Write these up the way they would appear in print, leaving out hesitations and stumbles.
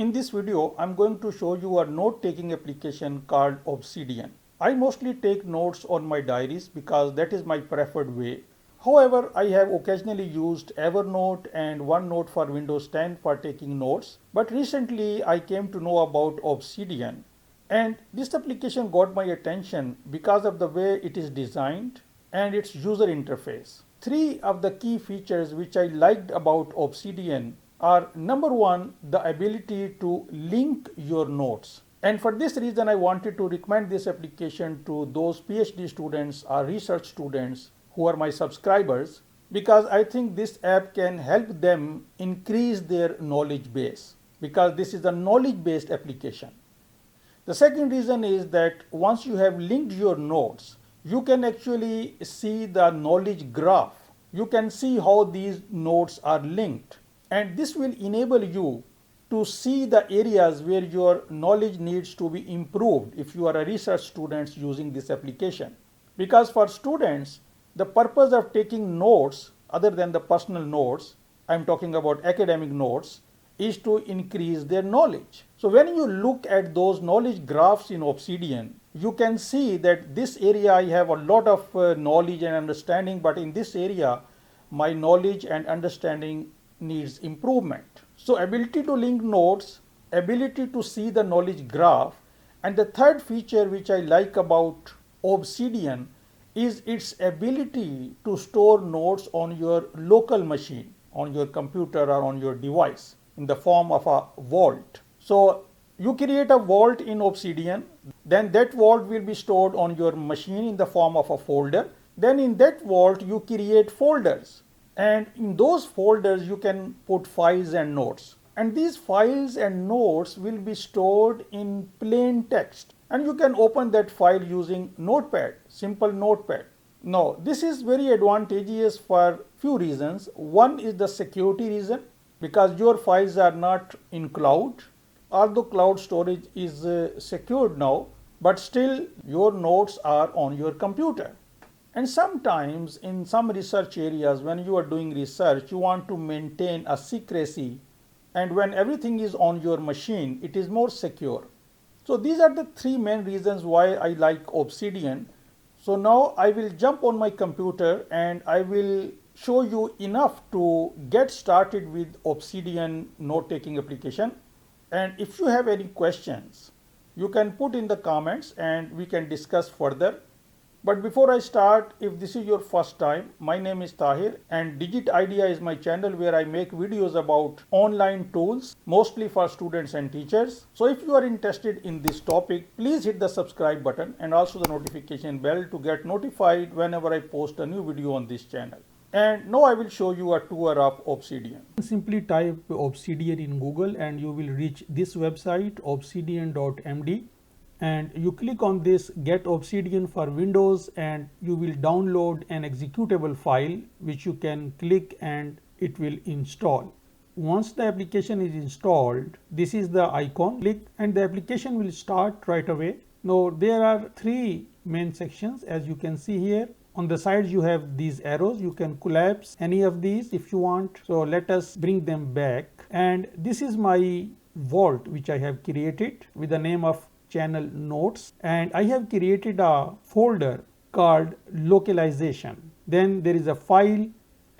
In this video, I'm going to show you a note-taking application called Obsidian. I mostly take notes on my diaries because that is my preferred way. However, I have occasionally used Evernote and OneNote for Windows 10 for taking notes. But recently, I came to know about Obsidian. And this application got my attention because of the way it is designed and its user interface. Three of the key features which I liked about Obsidian are: number one, the ability to link your notes. And for this reason, I wanted to recommend this application to those PhD students or research students who are my subscribers, because I think this app can help them increase their knowledge base, because this is a knowledge based application. The second reason is that once you have linked your notes, you can actually see the knowledge graph. You can see how these notes are linked. And this will enable you to see the areas where your knowledge needs to be improved if you are a research student using this application. Because for students, the purpose of taking notes, other than the personal notes, I'm talking about academic notes, is to increase their knowledge. So when you look at those knowledge graphs in Obsidian, you can see that this area I have a lot of knowledge and understanding, but in this area, my knowledge and understanding needs improvement. So ability to link notes, ability to see the knowledge graph, and the third feature which I like about Obsidian is its ability to store notes on your local machine, on your computer or on your device in the form of a vault. So you create a vault in Obsidian, then that vault will be stored on your machine in the form of a folder. Then in that vault you create folders. And in those folders, you can put files and notes. And these files and notes will be stored in plain text. And you can open that file using Notepad, simple Notepad. Now, this is very advantageous for few reasons. One is the security reason, because your files are not in cloud. Although cloud storage is secured now, but still your notes are on your computer. And sometimes in some research areas, when you are doing research, you want to maintain a secrecy, and when everything is on your machine, it is more secure. So these are the three main reasons why I like Obsidian. So now I will jump on my computer and I will show you enough to get started with Obsidian note-taking application. And if you have any questions, you can put in the comments and we can discuss further. But before I start, if this is your first time, my name is Tahir and Digit Idea is my channel where I make videos about online tools, mostly for students and teachers. So if you are interested in this topic, please hit the subscribe button and also the notification bell to get notified whenever I post a new video on this channel. And now I will show you a tour of Obsidian. Simply type Obsidian in Google and you will reach this website, obsidian.md. And you click on this Get Obsidian for Windows and you will download an executable file which you can click and it will install. Once the application is installed, this is the icon. Click and the application will start right away. Now there are three main sections, as you can see here. On the sides you have these arrows. You can collapse any of these if you want. So let us bring them back. And this is my vault which I have created with the name of Channel Notes, and I have created a folder called Localization. Then there is a file,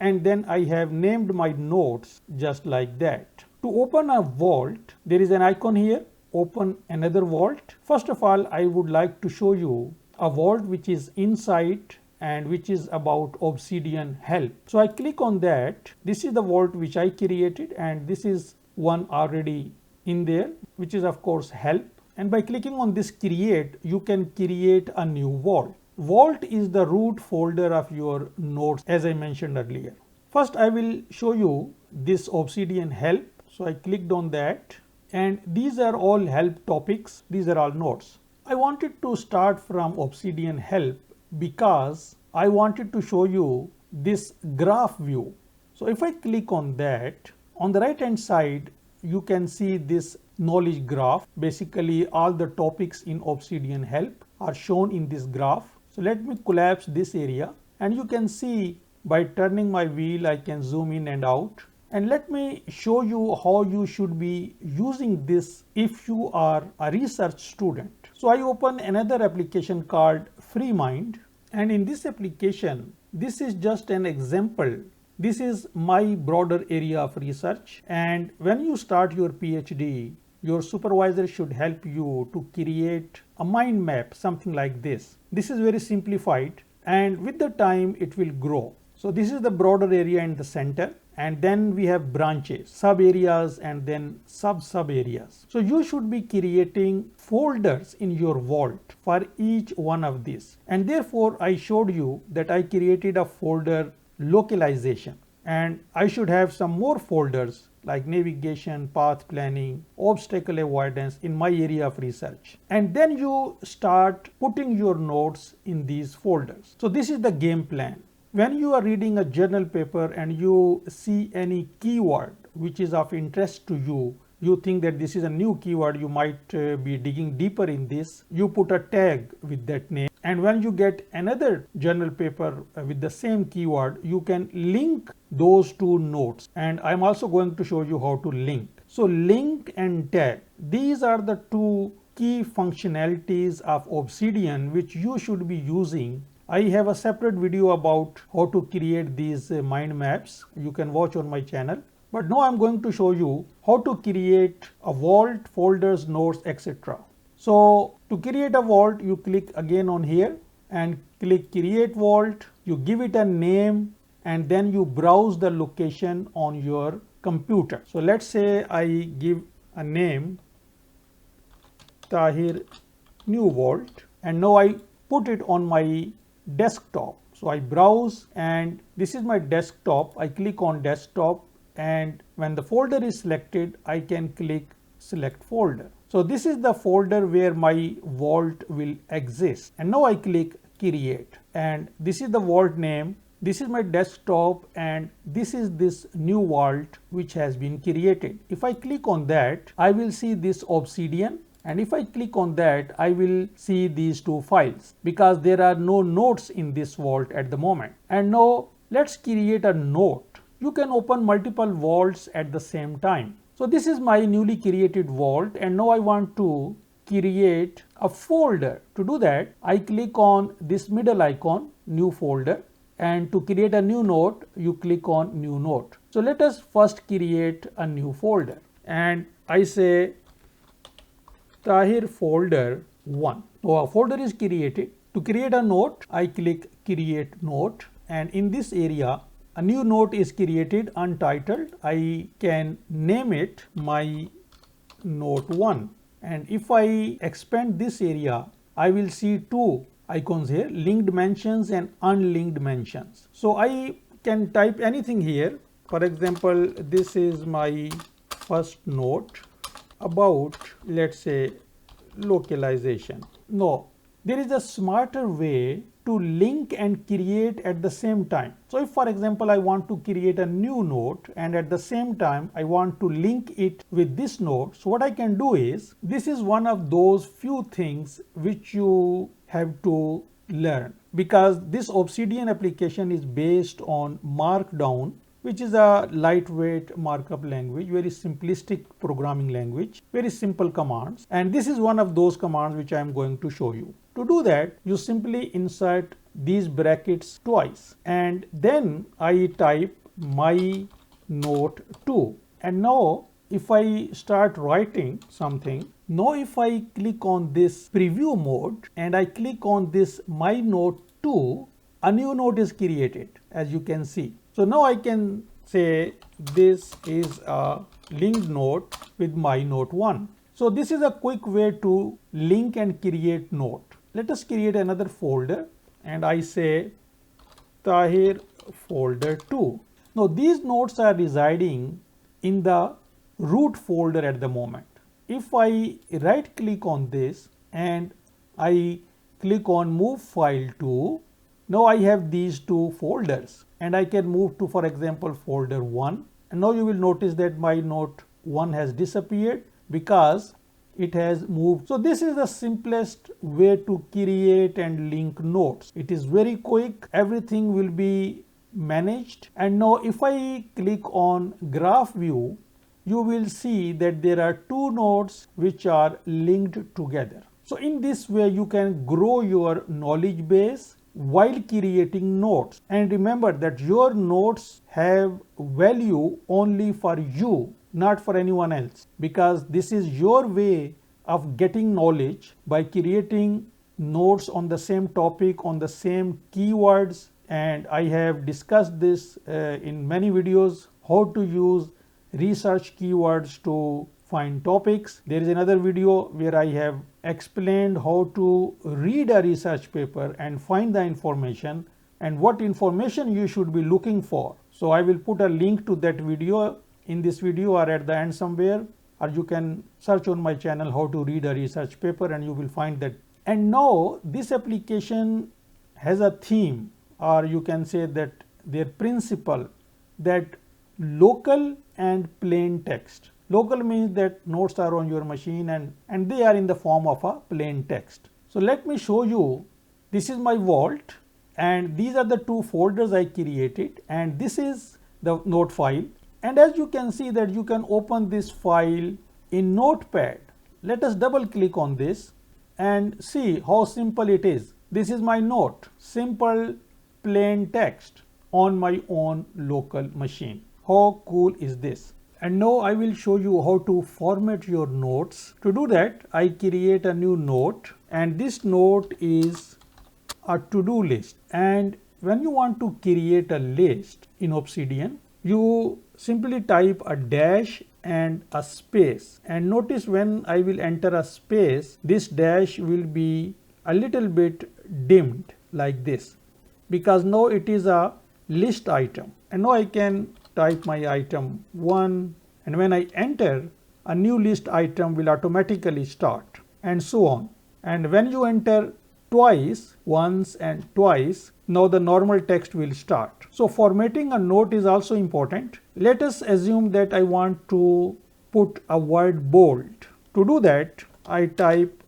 and then I have named my notes just like that. To open a vault, there is an icon here, open another vault. First of all, I would like to show you a vault which is inside and which is about Obsidian help. So I click on that. This is the vault which I created, and this is one already in there, which is of course help. And by clicking on this create, you can create a new vault. Vault is the root folder of your notes, as I mentioned earlier. First, I will show you this Obsidian help. So I clicked on that, and these are all help topics. These are all notes. I wanted to start from Obsidian help because I wanted to show you this graph view. So if I click on that, on the right hand side, you can see this knowledge graph. Basically all the topics in Obsidian help are shown in this graph. So let me collapse this area, and you can see by turning my wheel I can zoom in and out. And let me show you how you should be using this if you are a research student. So I open another application called FreeMind, and in this application, this is just an example. This is my broader area of research, and when you start your PhD, your supervisor should help you to create a mind map, something like this. This is very simplified, and with the time it will grow. So this is the broader area in the center, and then we have branches, sub areas, and then sub areas. So you should be creating folders in your vault for each one of these. And therefore I showed you that I created a folder localization, and I should have some more folders like navigation, path planning, obstacle avoidance in my area of research. And then you start putting your notes in these folders. So this is the game plan. When you are reading a journal paper and you see any keyword which is of interest to you, you think that this is a new keyword, you might be digging deeper in this, you put a tag with that name. And when you get another journal paper with the same keyword, you can link those two notes. And I'm also going to show you how to link. So link and tag, these are the two key functionalities of Obsidian which you should be using. I have a separate video about how to create these mind maps. You can watch on my channel. But now I'm going to show you how to create a vault, folders, notes, etc. So to create a vault, you click again on here and click create vault. You give it a name and then you browse the location on your computer. So let's say I give a name Tahir New Vault, and now I put it on my desktop. So I browse and this is my desktop. I click on desktop, and when the folder is selected, I can click select folder. So this is the folder where my vault will exist, and now I click create, and this is the vault name. This is my desktop, and this is this new vault which has been created. If I click on that, I will see this Obsidian. And if I click on that, I will see these two files because there are no notes in this vault at the moment. And now let's create a note. You can open multiple vaults at the same time. So this is my newly created vault, and now I want to create a folder. To do that, I click on this middle icon, new folder, and to create a new note, you click on new note. So let us first create a new folder, and I say Tahir folder 1. So a folder is created. To create a note, I click create note, and in this area a new note is created untitled. I can name it my note 1, and if I expand this area, I will see two icons here, linked mentions and unlinked mentions. So I can type anything here. For example, this is my first note about, let's say, localization. No, there is a smarter way to link and create at the same time. So if, for example, I want to create a new note and at the same time I want to link it with this note, so what I can do is, this is one of those few things which you have to learn, because this Obsidian application is based on Markdown, which is a lightweight markup language, very simplistic programming language, very simple commands. And this is one of those commands which I am going to show you. To do that, you simply insert these brackets twice, and then I type my note 2. And now if I start writing something, now if I click on this preview mode and I click on this my note 2, a new note is created, as you can see. So now I can say this is a linked note with my note 1. So this is a quick way to link and create note. Let us create another folder, and I say Tahir folder 2. Now these notes are residing in the root folder at the moment. If I right click on this and I click on move file to, now I have these two folders, and I can move to, for example, folder 1, and now you will notice that my note 1 has disappeared because it has moved. So this is the simplest way to create and link notes. It is very quick. Everything will be managed. And now if I click on graph view, you will see that there are two nodes which are linked together. So in this way you can grow your knowledge base while creating nodes. And remember that your nodes have value only for you, not for anyone else, because this is your way of getting knowledge by creating nodes on the same topic, on the same keywords. And I have discussed this in many videos, how to use research keywords to find topics. There is another video where I have explained how to read a research paper and find the information and what information you should be looking for. So I will put a link to that video in this video or at the end somewhere, or you can search on my channel how to read a research paper and you will find that. And now this application has a theme, or you can say that their principle, that local and plain text. Local means that nodes are on your machine and they are in the form of a plain text. So let me show you. This is my vault and these are the two folders I created, and this is the node file. And as you can see that you can open this file in Notepad. Let us double click on this and see how simple it is. This is my note, simple plain text on my own local machine. How cool is this? And now I will show you how to format your notes. To do that, I create a new note, and this note is a to-do list. And when you want to create a list in Obsidian, you simply type a dash and a space. And notice when I will enter a space, this dash will be a little bit dimmed like this, because now it is a list item. And now I can type my item 1, and when I enter, a new list item will automatically start, and so on. And when you enter twice, once and twice, now the normal text will start. So formatting a note is also important. Let us assume that I want to put a word bold. To do that, I type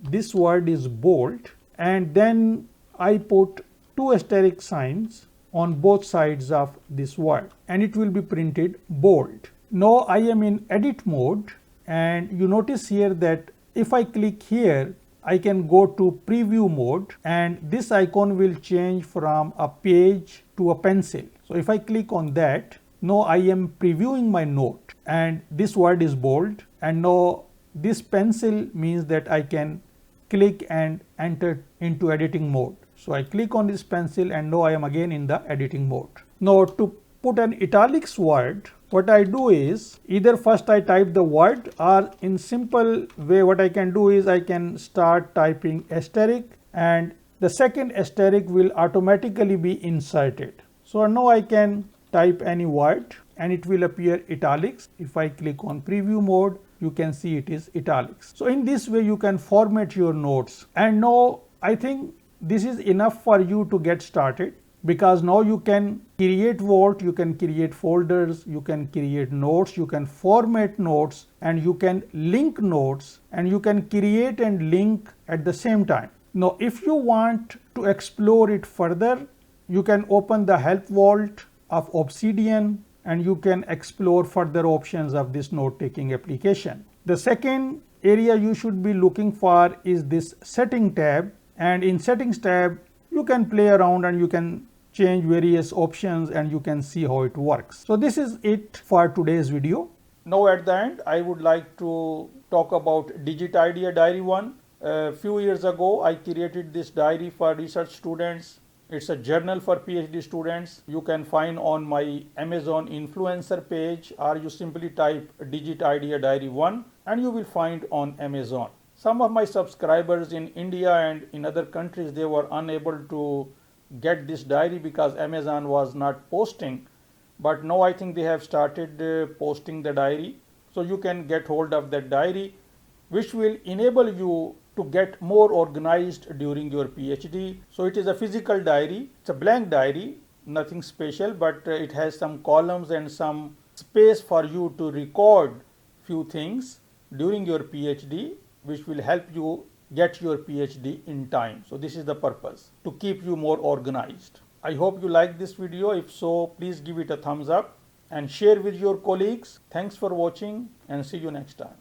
this word is bold, and then I put two asterisk signs on both sides of this word, and it will be printed bold. Now I am in edit mode, and you notice here that if I click here, I can go to preview mode, and this icon will change from a page to a pencil. So if I click on that, now I am previewing my note and this word is bold, and now this pencil means that I can click and enter into editing mode. So I click on this pencil and now I am again in the editing mode. Now to put an italics word, what I do is either first I type the word, or in simple way what I can do is I can start typing asterisk and the second asterisk will automatically be inserted. So now I can type any word and it will appear italics. If I click on preview mode, you can see it is italics. So in this way you can format your notes. And now I think this is enough for you to get started, because now you can create Vault, you can create folders, you can create notes, you can format notes, and you can link notes, and you can create and link at the same time. Now if you want to explore it further, you can open the help vault of Obsidian and you can explore further options of this note-taking application. The second area you should be looking for is this setting tab, and in settings tab you can play around and you can change various options and you can see how it works. So this is it for today's video. Now at the end I would like to talk about DigitIdea Diary 1. A few years ago I created this diary for research students. It's a journal for PhD students. You can find on my Amazon influencer page, or you simply type DigitIdea Diary 1 and you will find on Amazon. Some of my subscribers in India and in other countries, they were unable to get this diary because Amazon was not posting, but now I think they have started posting the diary. So you can get hold of that diary, which will enable you to get more organized during your PhD. So it is a physical diary. It's a blank diary, nothing special, but it has some columns and some space for you to record few things during your PhD, which will help you get your PhD in time. So this is the purpose, to keep you more organized. I hope you liked this video. If so, please give it a thumbs up and share with your colleagues. Thanks for watching and see you next time.